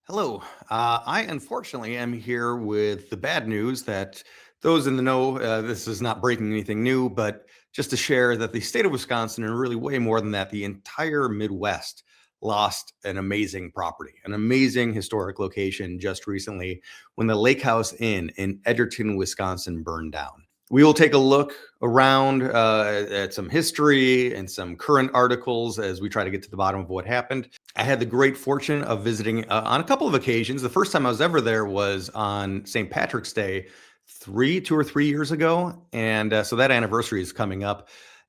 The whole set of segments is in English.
Hello. I unfortunately am here with the bad news that those in the know, this is not breaking anything new, but just to share that the state of Wisconsin, and really way more than that, the entire Midwest lost an amazing property, an amazing historic location just recently when the Lake House Inn in Edgerton, Wisconsin burned down. We will take a look around at some history and some current articles as we try to get to the bottom of what happened. I had the great fortune of visiting on a couple of occasions. The first time I was ever there was on St. Patrick's Day, 2 or 3 years ago, and so that anniversary is coming up.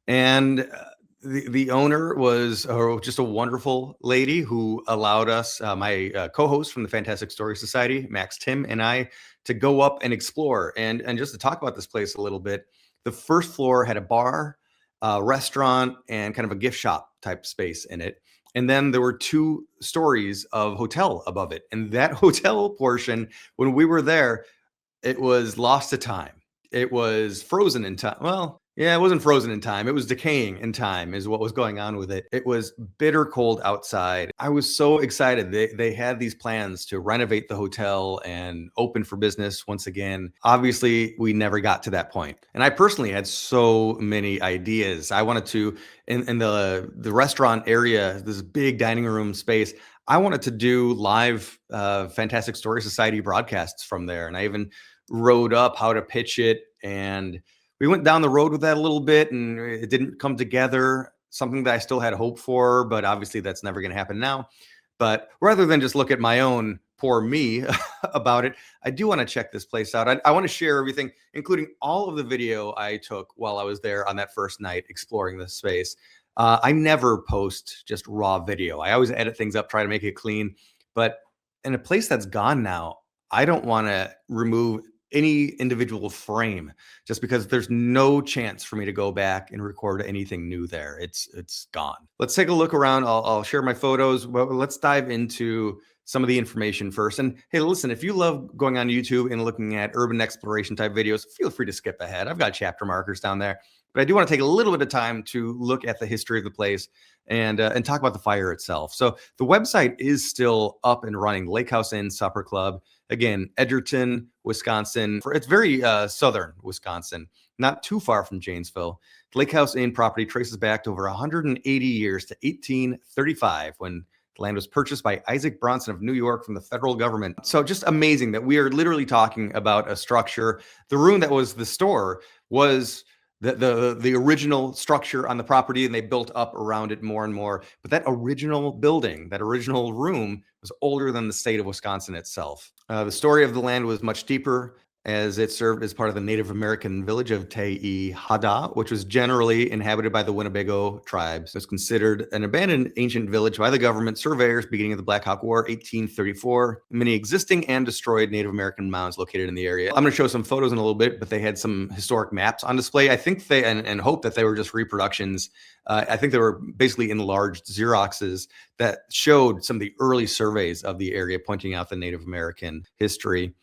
And the owner was just a wonderful lady who allowed us, my co-host from the Fantastic Story Society, Max Tim, and I, to go up and explore and just to talk about this place a little bit. The first floor had a bar, restaurant, and kind of a gift shop type space in it. And then there were 2 stories of hotel above it. And that hotel portion, when we were there, it was lost to time. It was frozen in time. Well, yeah, it wasn't frozen in time. It was decaying in time, is what was going on with it. It was bitter cold outside. I was so excited. They had these plans to renovate the hotel and open for business once again. Obviously, we never got to that point. And I personally had so many ideas. I wanted to, in the restaurant area, this big dining room space, I wanted to do live Fantastic Story Society broadcasts from there. And I even wrote up how to pitch it, and we went down the road with that a little bit, and it didn't come together. Something that I still had hope for, but obviously that's never going to happen now. But rather than just look at my own poor me about it, I do want to check this place out. I want to share everything, including all of the video I took while I was there on that first night exploring this space. I never post just raw video. I always edit things up, try to make it clean. But in a place that's gone now, I don't want to remove any individual frame just because there's no chance for me to go back and record anything new there. It's gone. Let's take a look around. I'll share my photos. Well, let's dive into some of the information first. And hey, listen, if you love going on YouTube and looking at urban exploration type videos, feel free to skip ahead. I've got chapter markers down there. But I do want to take a little bit of time to look at the history of the place and talk about the fire itself. So the website is still up and running. Lake House Inn Supper Club. Again, Edgerton, Wisconsin. It's very southern Wisconsin, not too far from Janesville. The Lake House Inn property traces back to over 180 years to 1835 when the land was purchased by Isaac Bronson of New York from the federal government. So just amazing that we are literally talking about a structure. The room that was the store was the original structure on the property, and they built up around it more and more. But that original building, that original room, was older than the state of Wisconsin itself. The story of the land was much deeper, as it served as part of the Native American village of Tehada, which was generally inhabited by the Winnebago tribes. It was considered an abandoned ancient village by the government surveyors beginning of the Blackhawk War, 1834. Many existing and destroyed Native American mounds located in the area. I'm going to show some photos in a little bit, but they had some historic maps on display. I think they, and hope that they were just reproductions. I think they were basically enlarged Xeroxes that showed some of the early surveys of the area, pointing out the Native American history.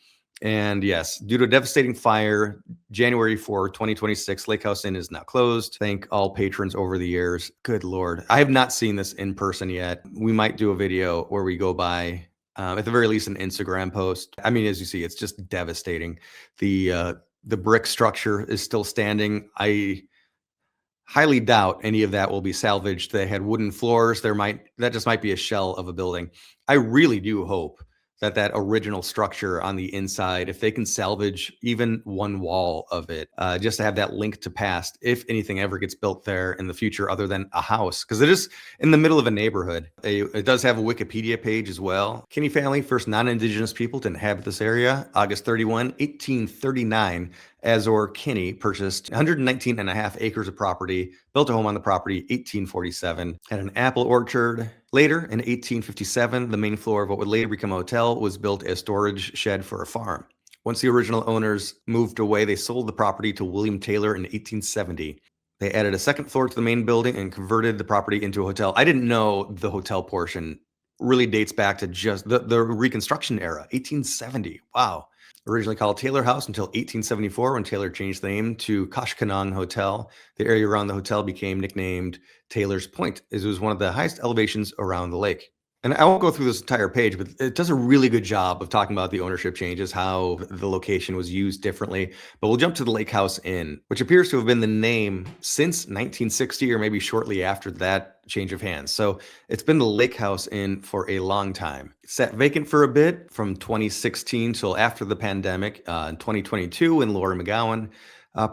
And yes, due to a devastating fire, January 4, 2026, Lake House Inn is now closed. Thank all patrons over the years. Good Lord. I have not seen this in person yet. We might do a video where we go by, at the very least, an Instagram post. I mean, as you see, it's just devastating. The brick structure is still standing. I highly doubt any of that will be salvaged. They had wooden floors. That just might be a shell of a building. I really do hope that original structure on the inside, if they can salvage even one wall of it, just to have that link to past, if anything ever gets built there in the future other than a house, because it is in the middle of a neighborhood. It does have a Wikipedia page as well. Kinney family, first non-Indigenous people to inhabit this area, August 31, 1839. Azor Kinney purchased 119 and a half acres of property, built a home on the property, 1847, had an apple orchard. Later, in 1857, the main floor of what would later become a hotel was built as storage shed for a farm. Once the original owners moved away, they sold the property to William Taylor in 1870. They added a second floor to the main building and converted the property into a hotel. I didn't know the hotel portion really dates back to just the Reconstruction-era, 1870. Wow. Originally called Taylor House until 1874, when Taylor changed the name to Koshkonong Hotel. The area around the hotel became nicknamed Taylor's Point, as it was one of the highest elevations around the lake. And I won't go through this entire page, but it does a really good job of talking about the ownership changes, how the location was used differently. But we'll jump to the Lake House Inn, which appears to have been the name since 1960 or maybe shortly after that change of hands. So it's been the Lake House Inn for a long time. It sat vacant for a bit from 2016 till after the pandemic. In 2022, when Laura McGowan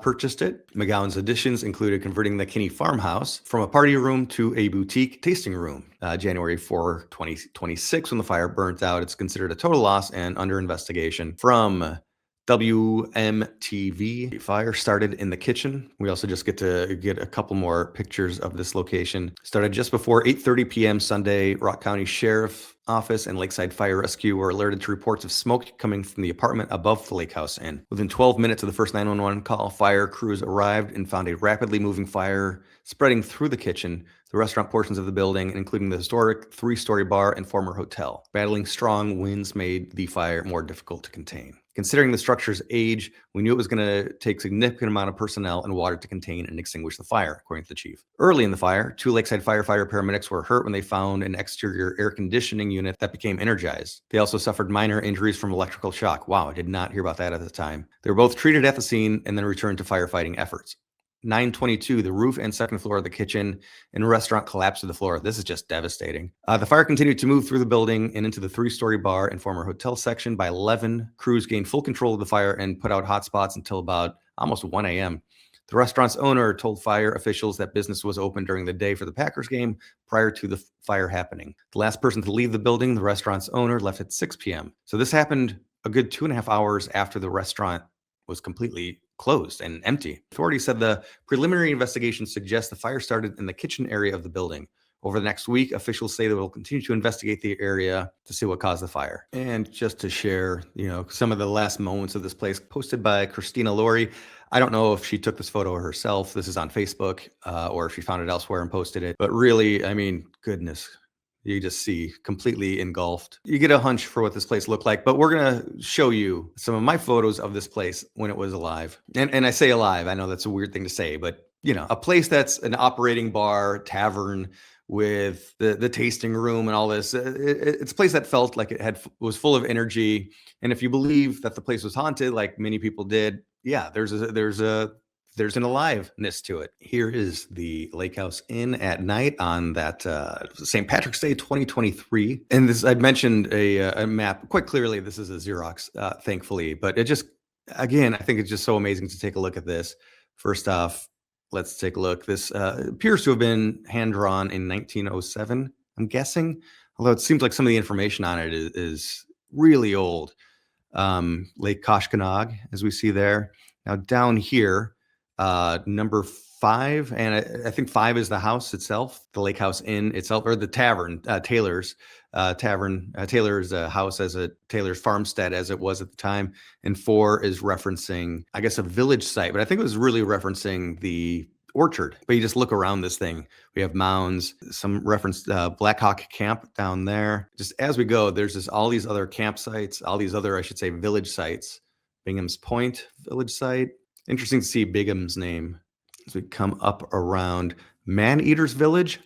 purchased it. McGowan's additions included converting the Kinney farmhouse from a party room to a boutique tasting room. January 4, 2026, when the fire burnt out, it's considered a total loss and under investigation. From WMTV, fire started in the kitchen. We also just get to get a couple more pictures of this location. Started just before 8:30 p.m. Sunday. Rock County Sheriff Office and Lakeside Fire Rescue were alerted to reports of smoke coming from the apartment above the Lake House Inn. Within 12 minutes of the first 911 call, fire crews arrived and found a rapidly moving fire spreading through the kitchen, the restaurant portions of the building, including the historic 3-story bar and former hotel. Battling strong winds made the fire more difficult to contain. Considering the structure's age, we knew it was going to take a significant amount of personnel and water to contain and extinguish the fire, according to the chief. Early in the fire, 2 Lakeside firefighter paramedics were hurt when they found an exterior air conditioning unit that became energized. They also suffered minor injuries from electrical shock. Wow, I did not hear about that at the time. They were both treated at the scene and then returned to firefighting efforts. 9:22, the roof and second floor of the kitchen and restaurant collapsed to the floor. This is just devastating. The fire continued to move through the building and into the 3-story bar and former hotel section. By 11, crews gained full control of the fire and put out hot spots until about almost 1 a.m. The restaurant's owner told fire officials that business was open during the day for the Packers game prior to the fire happening. The last person to leave the building, the restaurant's owner, left at 6 p.m. So this happened a good 2.5 hours after the restaurant was completely closed and empty. Authorities said the preliminary investigation suggests the fire started in the kitchen area of the building. Over the next week, officials say they will continue to investigate the area to see what caused the fire. And just to share, some of the last moments of this place, posted by Christina Laurie. I don't know if she took this photo herself. This is on Facebook, or if she found it elsewhere and posted it. But really, I mean, goodness, you just see completely engulfed. You get a hunch for what this place looked like, but we're going to show you some of my photos of this place when it was alive. And I say alive, I know that's a weird thing to say, but a place that's an operating bar, tavern, with the tasting room and all this. It's a place that felt like it was full of energy. And if you believe that the place was haunted, like many people did, yeah, there's an aliveness to it. Here is the Lake House Inn at night on that St. Patrick's Day 2023. And this, I'd mentioned a map quite clearly. This is a Xerox, thankfully, but it just, again, I think it's just so amazing to take a look at this. First off, let's take a look. This appears to have been hand-drawn in 1907, I'm guessing, although it seems like some of the information on it is really old. Lake Koshkonong, as we see there. Now down here, number 5, and I think 5 is the house itself, the Lake House Inn itself, or the tavern, Taylor's tavern, Taylor's house as a Taylor's farmstead as it was at the time, and 4 is referencing, I guess, a village site, but I think it was really referencing the orchard. But you just look around this thing, we have mounds, some reference Blackhawk camp down there. Just as we go, there's just all these other campsites, all these other, I should say, village sites. Bingham's Point village site. Interesting to see Bingham's name as we come up around Maneater's Village.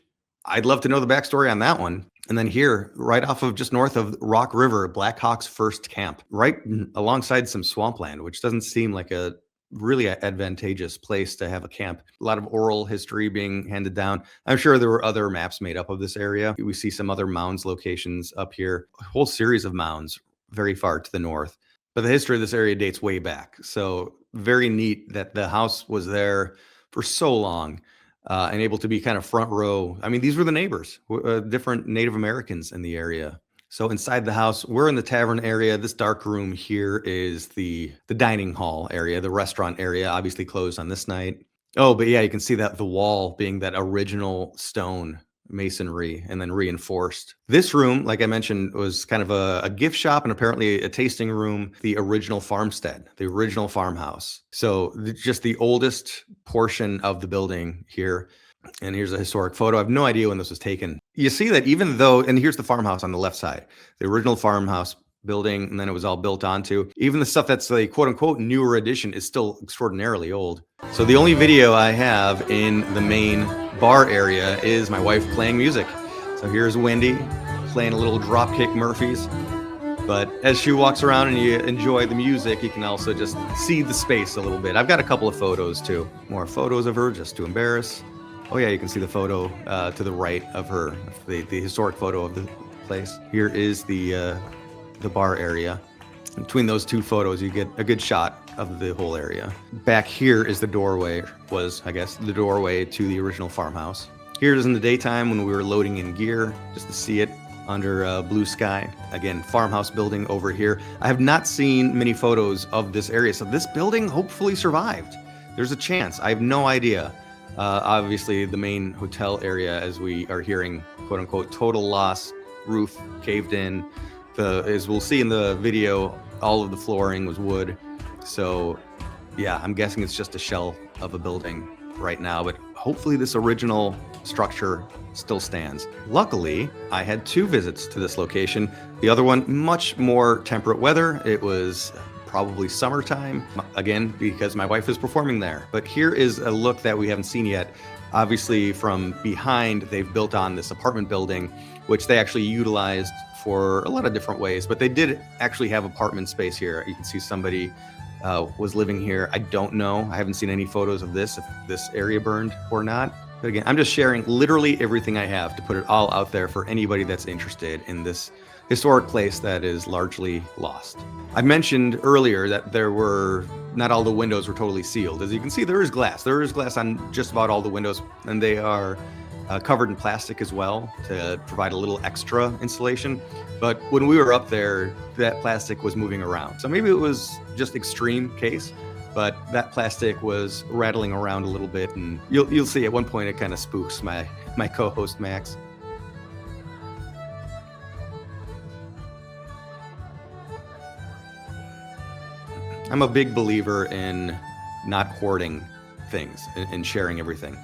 I'd love to know the backstory on that one. And then here, right off of just north of Rock River, Blackhawk's first camp, right alongside some swampland, which doesn't seem like a really advantageous place to have a camp. A lot of oral history being handed down. I'm sure there were other maps made up of this area. We see some other mounds locations up here, a whole series of mounds very far to the north. But the history of this area dates way back. So very neat that the house was there for so long and able to be kind of front row. I mean, these were the neighbors, different Native Americans in the area. So inside the house, we're in the tavern area. This dark room here is the dining hall area, the restaurant area, obviously closed on this night. Oh, but yeah, you can see that the wall being that original stone masonry and then reinforced. This room, like I mentioned, was kind of a gift shop and apparently a tasting room, the original farmstead, the original farmhouse. So just the oldest portion of the building here. And here's a historic photo. I have no idea when this was taken. You see that even though, and here's the farmhouse on the left side, the original farmhouse building, and then it was all built onto. Even the stuff that's the quote unquote newer edition is still extraordinarily old. So the only video I have in the main bar area is my wife playing music. So here's Wendy playing a little Dropkick Murphys. But as she walks around and you enjoy the music, you can also just see the space a little bit. I've got a couple of photos too. More photos of her just to embarrass. Oh yeah, you can see the photo to the right of her, the historic photo of the place. Here is the bar area. Between those two photos, you get a good shot of the whole area. Back here is the doorway, I guess, the doorway to the original farmhouse. Here it is in the daytime when we were loading in gear, just to see it under blue sky. Again, farmhouse building over here. I have not seen many photos of this area, so this building hopefully survived. There's a chance. I have no idea. Obviously, the main hotel area, as we are hearing, quote unquote, total loss, roof caved in. As we'll see in the video, all of the flooring was wood. So yeah, I'm guessing it's just a shell of a building right now, but hopefully this original structure still stands. Luckily, I had 2 visits to this location. The other one, much more temperate weather. It was probably summertime, again, because my wife is performing there. But here is a look that we haven't seen yet. Obviously, from behind, they've built on this apartment building, which they actually utilized for a lot of different ways, but they did actually have apartment space here. You can see somebody was living here. I don't know. I haven't seen any photos of this, if this area burned or not. But again, I'm just sharing literally everything I have to put it all out there for anybody that's interested in this historic place that is largely lost. I mentioned earlier that not all the windows were totally sealed. As you can see, there is glass. There is glass on just about all the windows, and they are covered in plastic as well to provide a little extra insulation. But when we were up there, that plastic was moving around. So maybe it was just extreme case, but that plastic was rattling around a little bit, and you'll see at one point it kind of spooks my co-host Max. I'm a big believer in not hoarding things and sharing everything.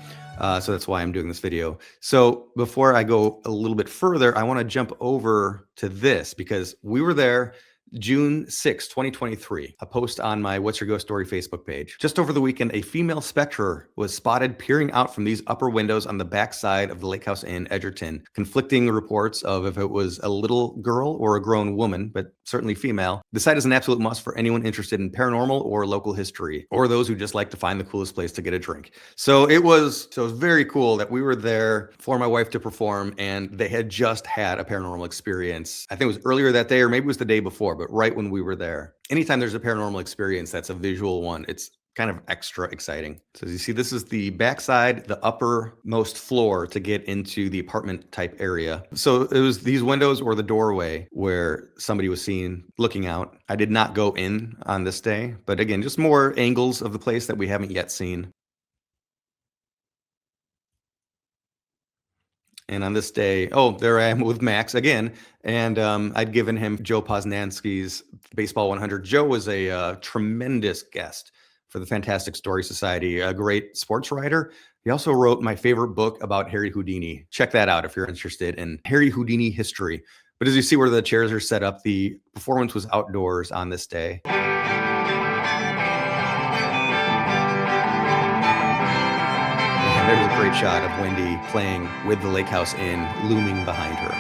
So that's why I'm doing this video. So before I go a little bit further, I want to jump over to this because we were there June 6, 2023, a post on my What's Your Ghost Story Facebook page. Just over the weekend, a female specter was spotted peering out from these upper windows on the backside of the Lake House Inn, Edgerton. Conflicting reports of if it was a little girl or a grown woman, but certainly female. The site is an absolute must for anyone interested in paranormal or local history, or those who just like to find the coolest place to get a drink. So it was very cool that we were there for my wife to perform, and they had just had a paranormal experience. I think it was earlier that day, or maybe it was the day before, but right when we were there. Anytime there's a paranormal experience that's a visual one, it's kind of extra exciting. So as you see, this is the backside, the uppermost floor to get into the apartment type area. So it was these windows or the doorway where somebody was seen looking out. I did not go in on this day, but again, just more angles of the place that we haven't yet seen. And on this day, there I am with Max again. And I'd given him Joe Poznanski's Baseball 100. Joe was a tremendous guest for the Fantastic Story Society, a great sports writer. He also wrote my favorite book about Harry Houdini. Check that out if you're interested in Harry Houdini history. But as you see where the chairs are set up, the performance was outdoors on this day. There's a great shot of Wendy playing with the Lake House Inn looming behind her.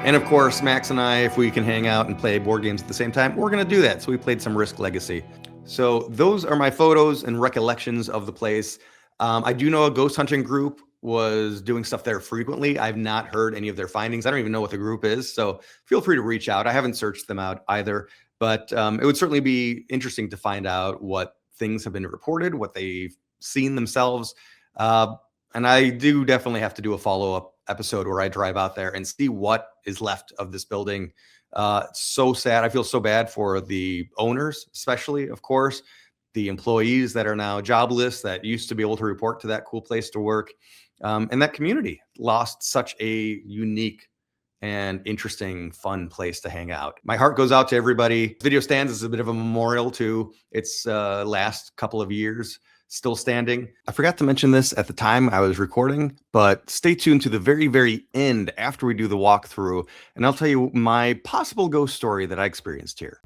And of course, Max and I, if we can hang out and play board games at the same time, we're going to do that. So we played some Risk Legacy. So those are my photos and recollections of the place. I do know a ghost hunting group was doing stuff there frequently. I've not heard any of their findings. I don't even know what the group is. So feel free to reach out. I haven't searched them out either, but it would certainly be interesting to find out what things have been reported, what they've seen themselves. And I do definitely have to do a follow-up episode where I drive out there and see what is left of this building. It's so sad. I feel so bad for the owners, especially, of course, the employees that are now jobless that used to be able to report to that cool place to work. And that community lost such a unique and interesting, fun place to hang out. My heart goes out to everybody. This video stands as a bit of a memorial to its last couple of years. Still standing. I forgot to mention this at the time I was recording, but stay tuned to the very, very end after we do the walkthrough, and I'll tell you my possible ghost story that I experienced here.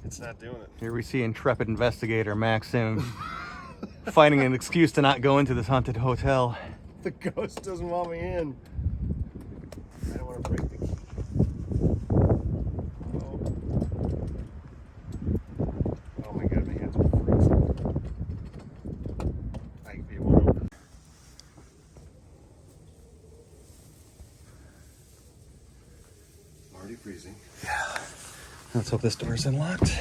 It's not doing it. Here we see intrepid investigator Max Sims finding an excuse to not go into this haunted hotel. The ghost doesn't want me in. I don't want to break the key. Oh my god, my hands are freezing. It won't open. Already freezing. Yeah. Let's hope this door is unlocked.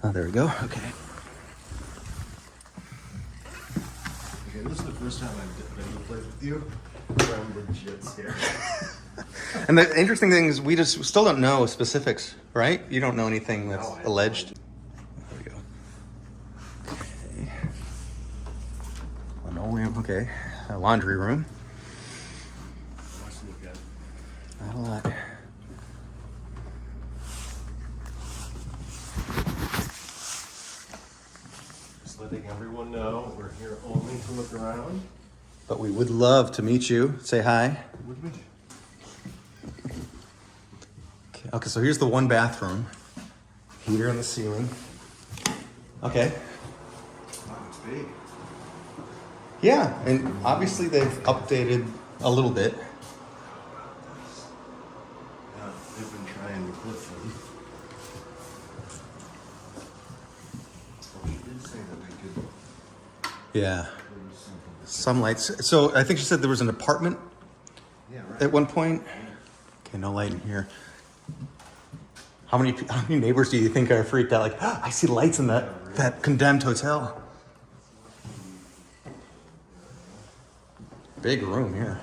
Oh, there we go. Okay. Okay, this is the first time I've been to a place with you where I'm legit scared. And the interesting thing is we still don't know specifics, right? You don't know anything that's alleged. There we go. Okay. Linoleum, okay. A laundry room. What's to look at? Not a lot. Just letting everyone know we're here only to look around. But we would love to meet you. Say hi. Would we? Okay, so here's the one bathroom. Heater on the ceiling. Okay. Wow, it's big. Yeah, and obviously they've updated a little bit. Yeah, they've been trying to put them. Well, she did say that we could Yeah. do something. Some lights. So I think she said there was an apartment Yeah, right. at one point. Okay, no light in here. How many neighbors do you think are freaked out? Like, I see lights in that condemned hotel. Big room here.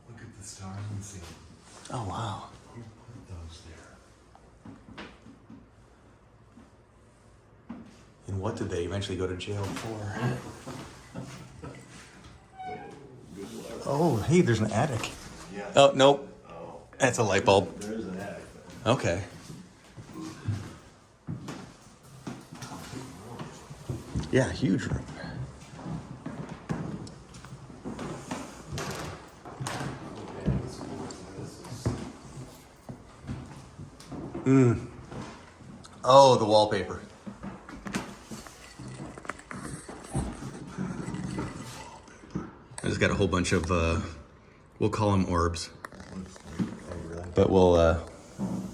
Look at the stars and see. Oh, wow. Who put those there? And what did they eventually go to jail for? Oh, hey, there's an attic. Yeah. Oh, nope. Oh, That's a light bulb. there is an attic. Okay. Yeah, huge room. Okay, this is. Oh, the wallpaper. I just got a whole bunch of, we'll call them orbs. But we'll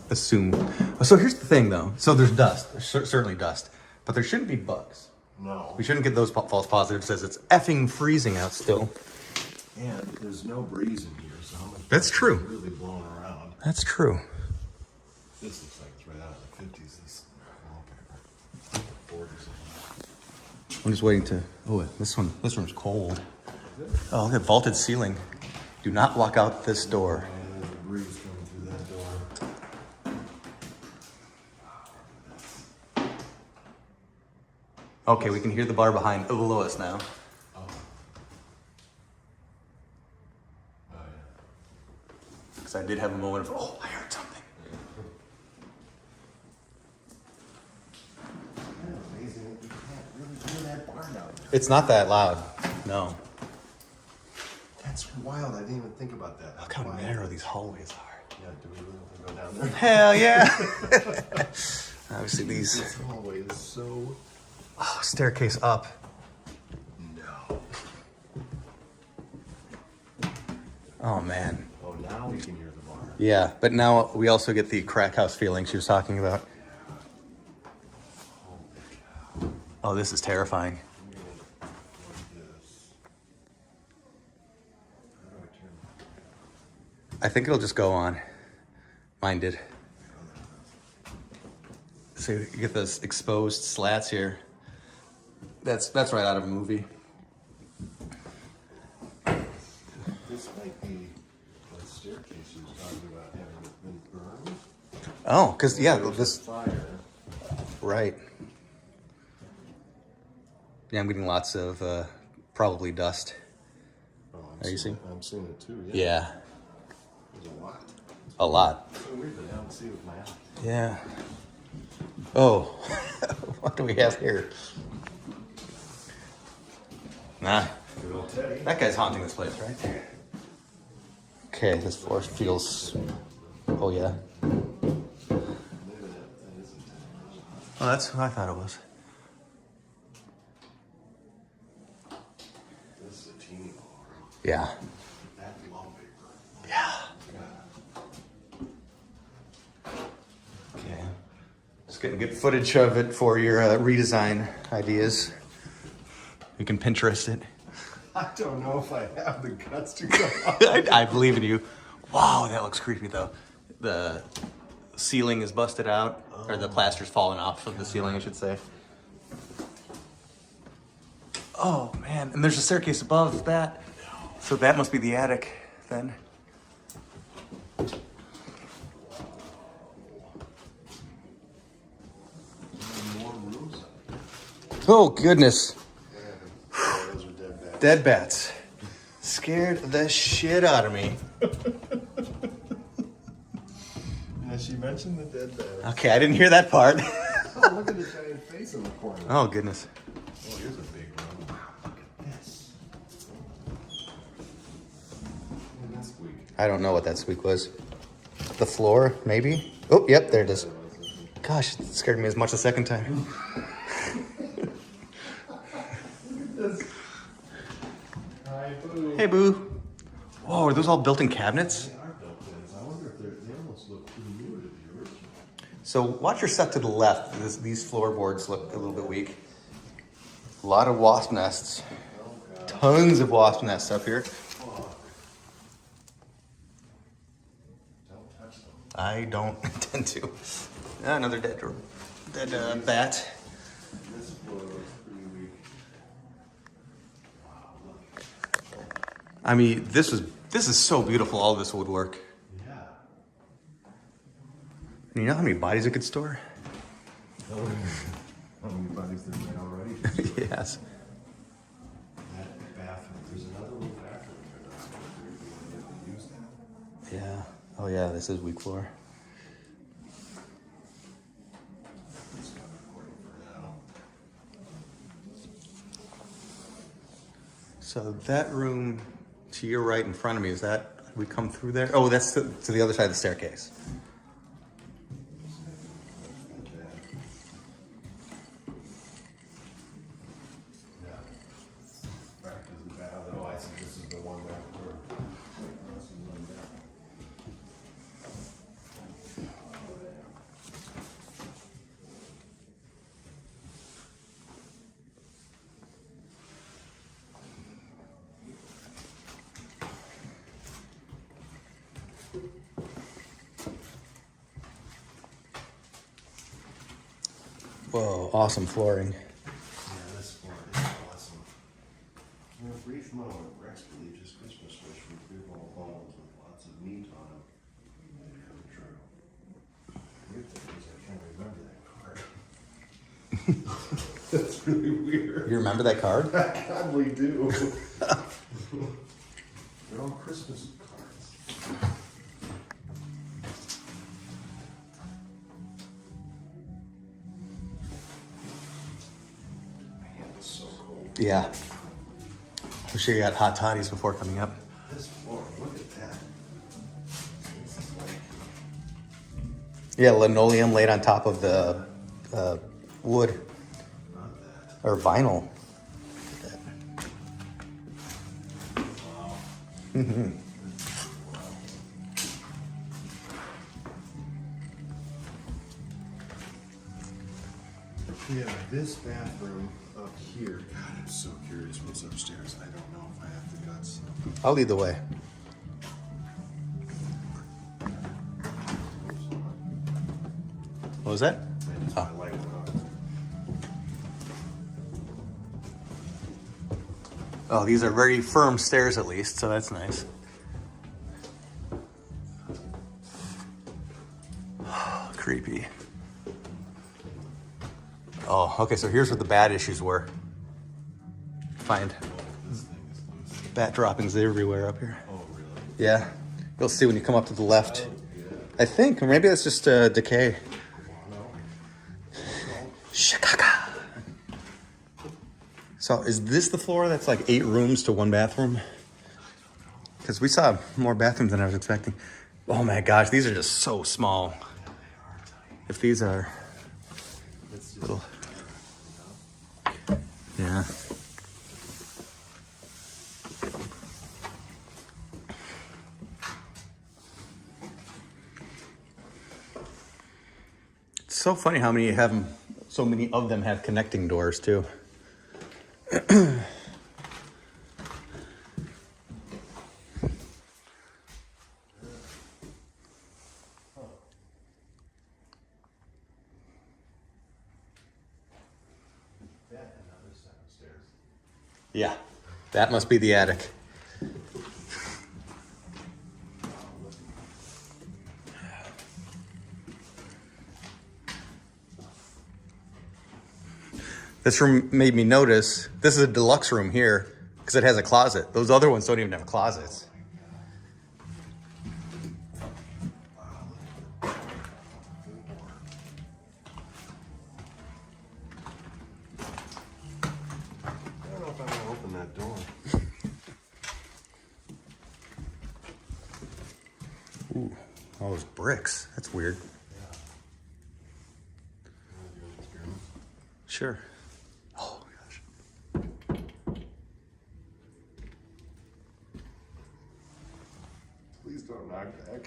assume. So here's the thing, though. So there's dust. There's certainly dust. But there shouldn't be bugs. No. We shouldn't get those false positives as it's effing freezing out still. And there's no breeze in here, so how much That's true. is really blowing around. That's true. This looks like it's right out of the 50s, this wallpaper. 40s. I'm just waiting to. Oh, this room's cold. Oh, look at vaulted ceiling. Do not block out this door. And there's a breeze coming through that door. Okay, we can hear the bar below us now. Oh. Oh, yeah. Because I did have a moment of, oh, I heard something. Kind of amazing that you can't really hear that barn out there. It's not that loud. No. That's wild. I didn't even think about that. Look how Wow. narrow these hallways are. Yeah, do we really want to go down there? Hell yeah. Obviously these. This hallway is so... Oh, staircase up. No. Oh, man. Oh, now we can hear the bar. Yeah, but now we also get the crack house feeling she was talking about. Oh, this is terrifying. I think it'll just go on. Mine did. So you get those exposed slats here. That's right out of a movie. This might be the staircase you were talking about having been burned. Oh, because yeah, There was this a fire. right. Yeah, I'm getting lots of probably dust. Oh, Are you seeing? I'm seeing it too. Yeah. There's a lot. A lot. So weird that I don't see it with my eye. Yeah. Oh, what do we have here? Nah, Good old Teddy. that guy's haunting this place, right? Okay, this floor feels. Oh yeah. Oh, that's who I thought it was. This is a teeny ballroom. Yeah. That wallpaper. Yeah. Okay. Just getting good footage of it for your redesign ideas. You can Pinterest it. I don't know if I have the guts to go up. I believe in you. Wow, that looks creepy though. The ceiling is busted out, or the plaster's fallen off of the ceiling, I should say. Oh man, and there's a staircase above that. So that must be the attic then. More rooms. Oh goodness. Oh, those are dead bats. Dead bats. Scared the shit out of me. Yeah, she mentioned the dead bats. Okay, I didn't hear that part. Oh, look at the giant face in the corner. Oh goodness. Oh, here's a big room. Wow, look at this. Look at that squeak. I don't know what that squeak was. The floor, maybe? Oh, yep, there it is. Gosh, it scared me as much the second time. Hi, Boo. Hey, boo. Whoa, are those all built-in cabinets? They are built in. I wonder if they almost look too new to the original. So watch your set to the left. These floorboards look a little bit weak. A lot of wasp nests. Oh, God. Tons of wasp nests up here. Fuck. Don't touch them. I don't intend to. Another dead bat. This floor looks pretty weak. Wow, look. I mean, this is so beautiful, all this woodwork. Yeah. And you know how many bodies it could store? How many bodies there been already? Yes. That bathroom. There's another little bathroom there. That's weird. We use that. Yeah. Oh yeah, this is weak floor. It's kind of recording for now. So that room to your right in front of me, is that, we come through there? Oh, that's to the other side of the staircase. Yeah. Back to the bath. Oh, I see. This is the one back door. This is the one back. Whoa, awesome flooring. Yeah, this floor is awesome. In a brief moment, Rex believed his Christmas wish would be all bones with lots of meat on them. It come true. Weird thing is, I can't remember that card. That's really weird. You remember that card? I probably do. They're all Christmas cards. Man, it's so cold. Yeah. I'm sure you got hot toddies before coming up. This floor, look at that. This is like, Yeah, linoleum laid on top of the wood not that. or vinyl. Wow. Yeah, this bathroom up here. God, I'm so curious what's upstairs. I don't know if I have the guts. I'll lead the way. What was that? I just Oh. my light went on. Oh, these are very firm stairs at least, so that's nice. Creepy. Oh, okay, so here's what the bat issues were. Find This thing is loose. bat droppings everywhere up here. Oh, really? Yeah. You'll see when you come up to the left. Oh, yeah. I think, or maybe that's just decay. No. Chicago. So is this the floor that's like 8 rooms to 1 bathroom? Because we saw more bathrooms than I was expecting. Oh my gosh, these are just so small. If these are little, yeah. It's so funny how many have them. So many of them have connecting doors too. Yeah, that must be the attic. This room made me notice, this is a deluxe room here because it has a closet. Those other ones don't even have closets. I don't know if I'm gonna open that door. Ooh, all those bricks. That's weird. Yeah. You wanna do an experiment? Sure. Oh gosh. Please don't knock back.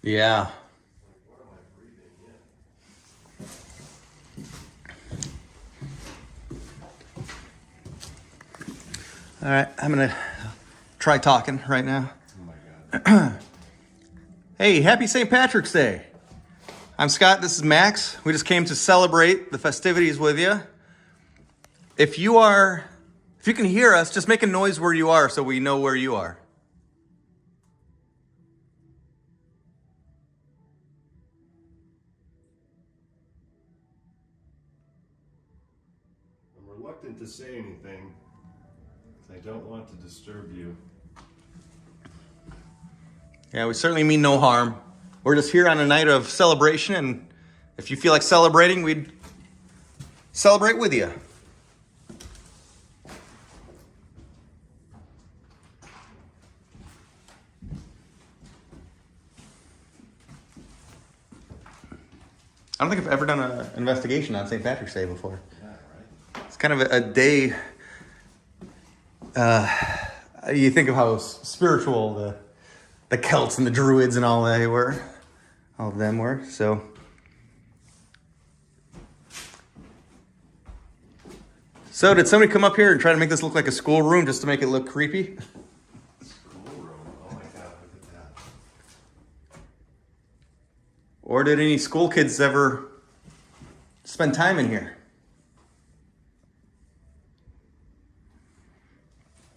Yeah. What am I breathing in? All right, I'm gonna try talking right now. Oh my God. Hey, happy St. Patrick's Day. I'm Scott, this is Max. We just came to celebrate the festivities with you. If you can hear us, just make a noise where you are so we know where you are. I'm reluctant to say anything because I don't want to disturb you. Yeah, we certainly mean no harm. We're just here on a night of celebration, and if you feel like celebrating, we'd celebrate with you. I don't think I've ever done an investigation on St. Patrick's Day before. Yeah, right? It's kind of a day. You think of how spiritual the Celts and the Druids and all of them were. So, did somebody come up here and try to make this look like a schoolroom just to make it look creepy? Schoolroom. Oh my God, look at that. Or did any school kids ever spend time in here?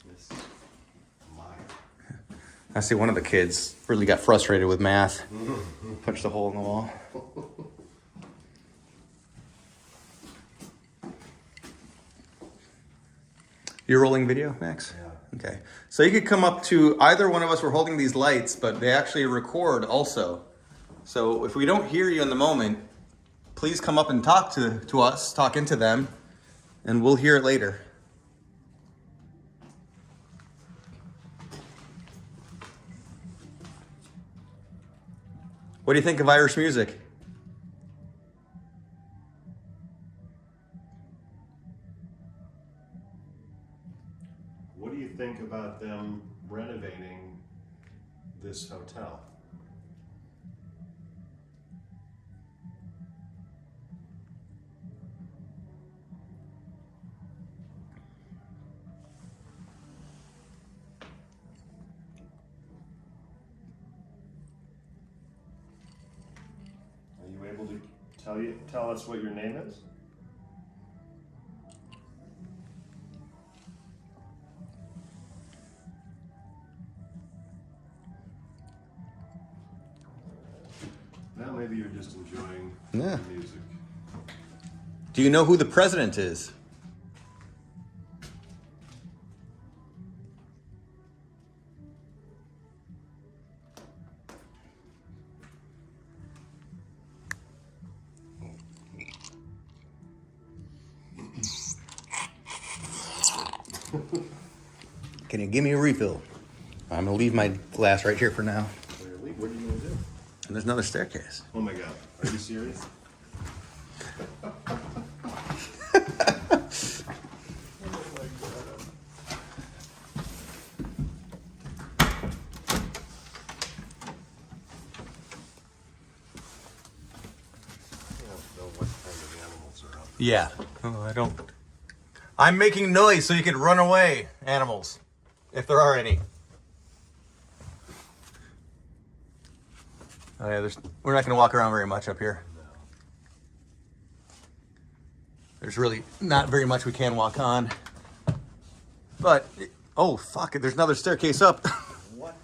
This is mine. I see one of the kids really got frustrated with math. Punched a hole in the wall. You're rolling video, Max? Yeah. Okay. So you could come up to either one of us. We're holding these lights, but they actually record also. So if we don't hear you in the moment, please come up and talk to us, talk into them, and we'll hear it later. What do you think of Irish music? What do you think about them renovating this hotel? Are you able to tell us what your name is? maybe you're just enjoying Yeah. the music. Do you know who the president is? Can you give me a refill? I'm gonna leave my glass right here for now. Really? What are you gonna do? And there's another staircase. Oh my god. Are you serious? Yeah. Oh, I don't. I'm making noise so you can run away, animals, if there are any. Oh yeah, we're not going to walk around very much up here. No. There's really not very much we can walk on. But, oh fuck it, there's another staircase up. What?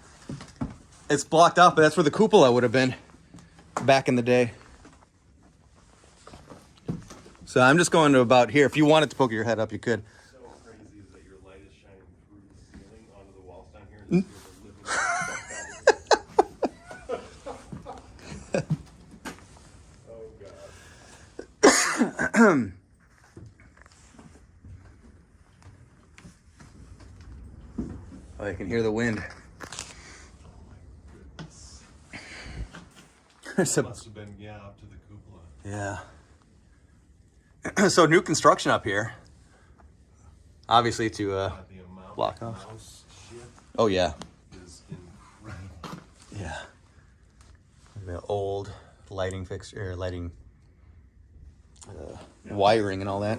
It's blocked off, but that's where the cupola would have been back in the day. So I'm just going to about here. If you wanted to poke your head up, you could. So crazy is that your light is shining through the ceiling onto the walls down here, and this is oh god. Oh, you can hear the wind. Must have been, yeah, up to the cupola. Yeah. So new construction up here. Obviously to The amount block of off. mouse shit Oh yeah. is incredible. Yeah. The old lighting fixture, lighting wiring and all that.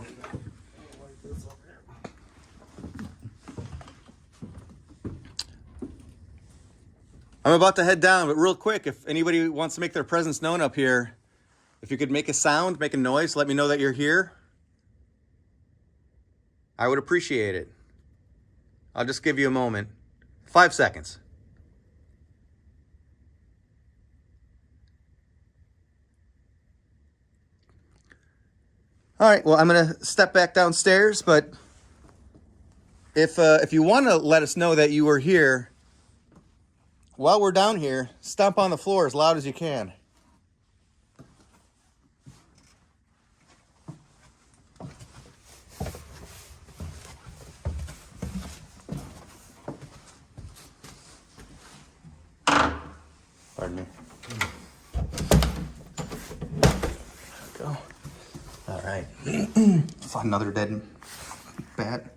I'm about to head down, but real quick, if anybody wants to make their presence known up here, if you could make a sound, make a noise, let me know that you're here. I would appreciate it. I'll just give you a moment. 5 seconds. All right, well, I'm going to step back downstairs, but if you want to let us know that you were here, while we're down here, stomp on the floor as loud as you can. Pardon me. Go. All right. Find another dead bat.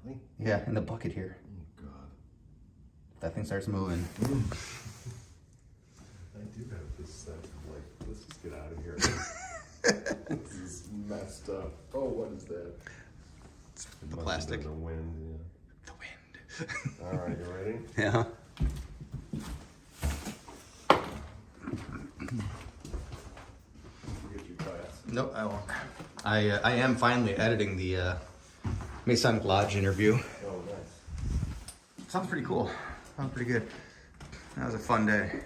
Really? Yeah, in the bucket here. Oh god. That thing starts moving. I do have this stuff. Like, let's just get out of here. This is messed up. Oh, what is that? It's the plastic. The wind, yeah. The wind. All right, you ready? Yeah. Get your glass. Nope, I won't. I am finally editing the Mason Lodge interview. Oh, nice. Sounds pretty cool. Sounds pretty good. That was a fun day.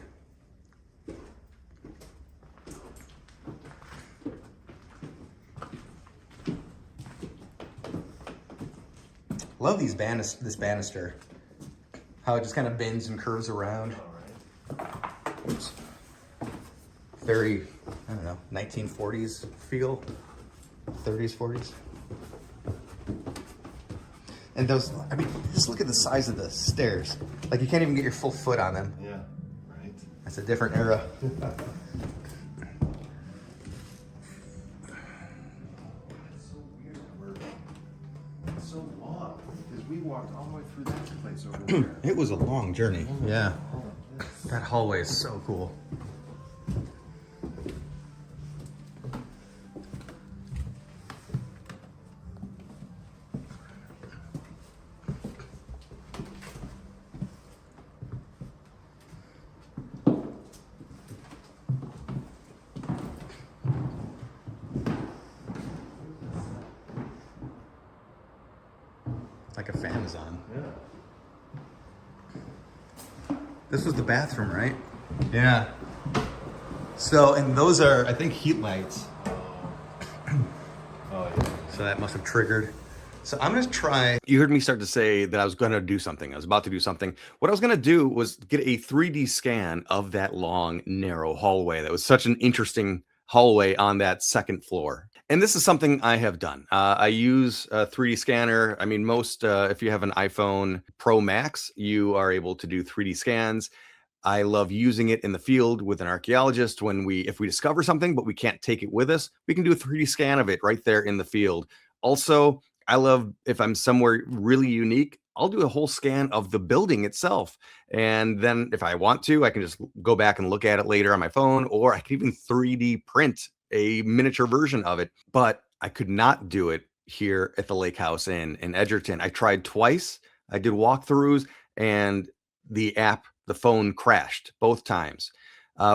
Love these this banister. How it just kind of bends and curves around. All right. It's very, I don't know, 1940s feel. 30s, 40s. And those, I mean, just look at the size of the stairs. Like you can't even get your full foot on them. Yeah, right. That's a different era. It's so weird. It's so long. Because we walked all the way through that place over there. It was a long journey. Yeah. Oh, yes. That hallway is so cool. Like a fan is on. Yeah. This was the bathroom, right? Yeah. So, and those are, I think, heat lights. Oh, yeah. So that must have triggered. So I'm going to try. You heard me start to say that I was going to do something. I was about to do something. What I was going to do was get a 3D scan of that long, narrow hallway. That was such an interesting hallway on that second floor. And this is something I have done. I use a 3D scanner. I mean, if you have an iPhone Pro Max, you are able to do 3D scans. I love using it in the field with an archaeologist if we discover something, but we can't take it with us, we can do a 3D scan of it right there in the field. Also, I love if I'm somewhere really unique, I'll do a whole scan of the building itself. And then if I want to, I can just go back and look at it later on my phone, or I can even 3D print a miniature version of it. But I could not do it here at the Lake House in Edgerton. I tried twice. I did walkthroughs, and the phone crashed both times.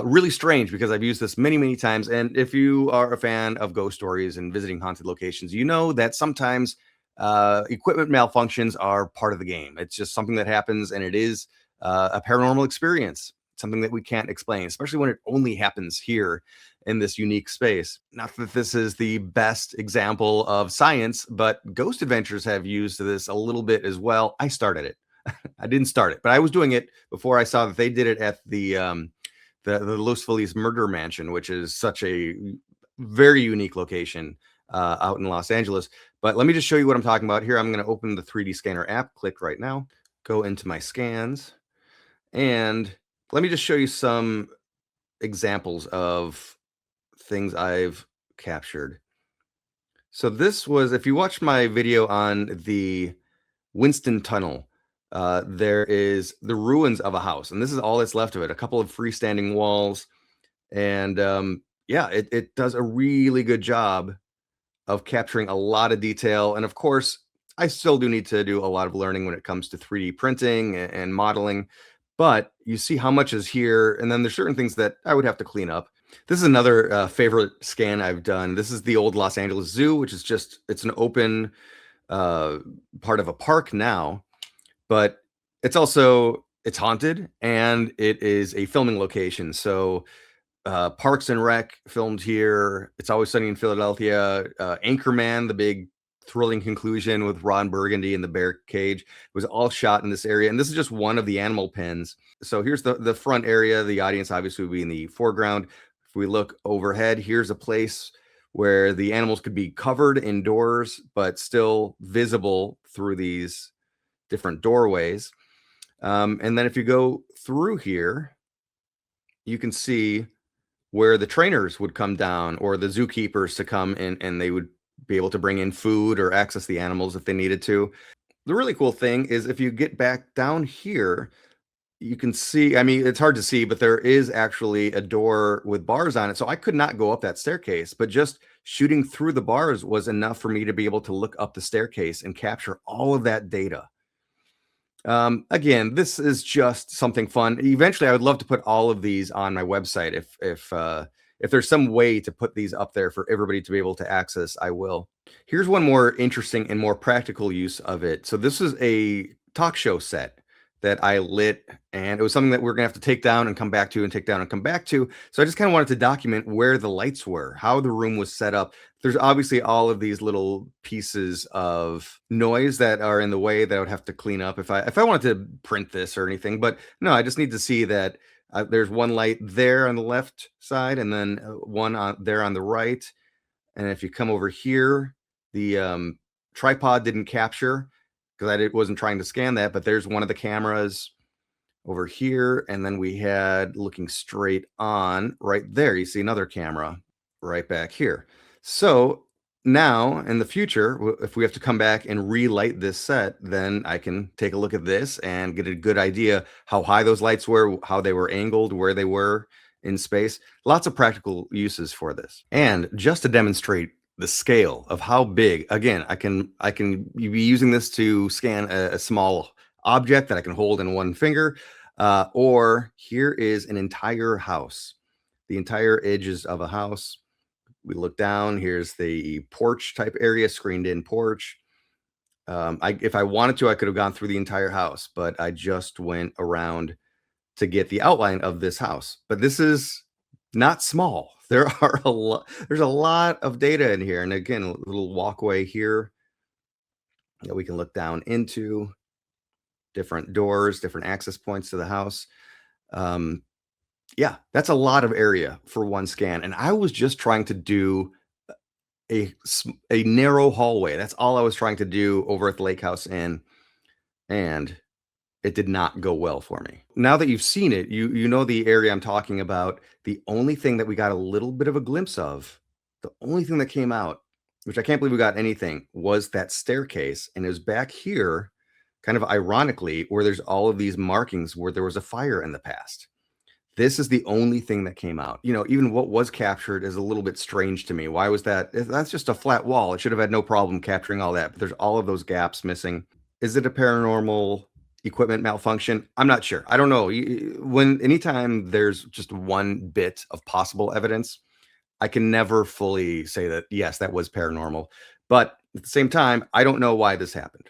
Really strange because I've used this many, many times. And if you are a fan of ghost stories and visiting haunted locations, you know that sometimes equipment malfunctions are part of the game. It's just something that happens, and it is a paranormal experience, something that we can't explain, especially when it only happens here in this unique space. Not that this is the best example of science, but Ghost Adventures have used this a little bit as well. I started it. I didn't start it, but I was doing it before I saw that they did it at the Los Feliz Murder Mansion, which is such a very unique location out in Los Angeles. But let me just show you what I'm talking about here. I'm going to open the 3D scanner app, click right now, go into my scans, and let me just show you some examples of things I've captured. So this was, if you watched my video on the Winston Tunnel, there is the ruins of a house, and this is all that's left of it. A couple of freestanding walls, and yeah, it does a really good job of capturing a lot of detail. And of course, I still do need to do a lot of learning when it comes to 3D printing and modeling, but you see how much is here, and then there's certain things that I would have to clean up. This is another favorite scan I've done. This is the old Los Angeles Zoo, which is it's an open part of a park now, but it's haunted, and it is a filming location. So Parks and Rec filmed here. It's Always Sunny in Philadelphia. Anchorman, the big thrilling conclusion with Ron Burgundy in the bear cage, was all shot in this area. And this is just one of the animal pens. So here's the front area. The audience obviously would be in the foreground. If we look overhead, here's a place where the animals could be covered indoors, but still visible through these different doorways. And then if you go through here, you can see where the trainers would come down, or the zookeepers to come in, and they would be able to bring in food or access the animals if they needed to. The really cool thing is if you get back down here, you can see, I mean, it's hard to see, but there is actually a door with bars on it. So I could not go up that staircase, but just shooting through the bars was enough for me to be able to look up the staircase and capture all of that data. Again, this is just something fun. Eventually, I would love to put all of these on my website. If there's some way to put these up there for everybody to be able to access, I will. Here's one more interesting and more practical use of it. So this is a talk show set that I lit, and it was something that we're gonna have to take down and come back to, and take down and come back to. So I just kind of wanted to document where the lights were, how the room was set up. There's obviously all of these little pieces of noise that are in the way that I would have to clean up if I wanted to print this or anything. But no, I just need to see that there's one light there on the left side, and then one there on the right. And if you come over here, the tripod didn't capture because I wasn't trying to scan that, but there's one of the cameras over here. And then we had, looking straight on right there, you see another camera right back here. So now in the future, if we have to come back and relight this set, then I can take a look at this and get a good idea how high those lights were, how they were angled, where they were in space. Lots of practical uses for this. And just to demonstrate the scale of how big, again, I can be using this to scan a small object that I can hold in one finger, or here is an entire house, the entire edges of a house. We look down, here's the porch type area, screened in porch. If I wanted to, I could have gone through the entire house, but I just went around to get the outline of this house. But this is not small. There are a lot. There's a lot of data in here, and again, a little walkway here that we can look down into. Different doors, different access points to the house. Um, yeah, that's a lot of area for one scan, and I was just trying to do a narrow hallway. That's all I was trying to do over at the Lake House Inn, and it did not go well for me. Now that you've seen it, you know the area I'm talking about. The only thing that we got a little bit of a glimpse of, the only thing that came out, which I can't believe we got anything, was that staircase, and it was back here, kind of ironically, where there's all of these markings where there was a fire in the past. This is the only thing that came out. You know, even what was captured is a little bit strange to me. Why was that? That's just a flat wall. It should have had no problem capturing all that, but there's all of those gaps missing. Is it a paranormal equipment malfunction? I'm not sure. I don't know. When anytime there's just one bit of possible evidence, I can never fully say that, yes, that was paranormal. But at the same time, I don't know why this happened.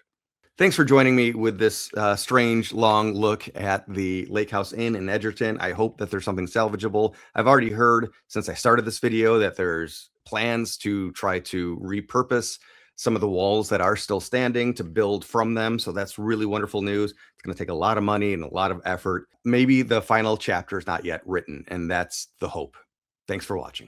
Thanks for joining me with this strange long look at the Lake House Inn in Edgerton. I hope that there's something salvageable. I've already heard since I started this video that there's plans to try to repurpose some of the walls that are still standing to build from them. So that's really wonderful news. It's going to take a lot of money and a lot of effort. Maybe the final chapter is not yet written, and that's the hope. Thanks for watching.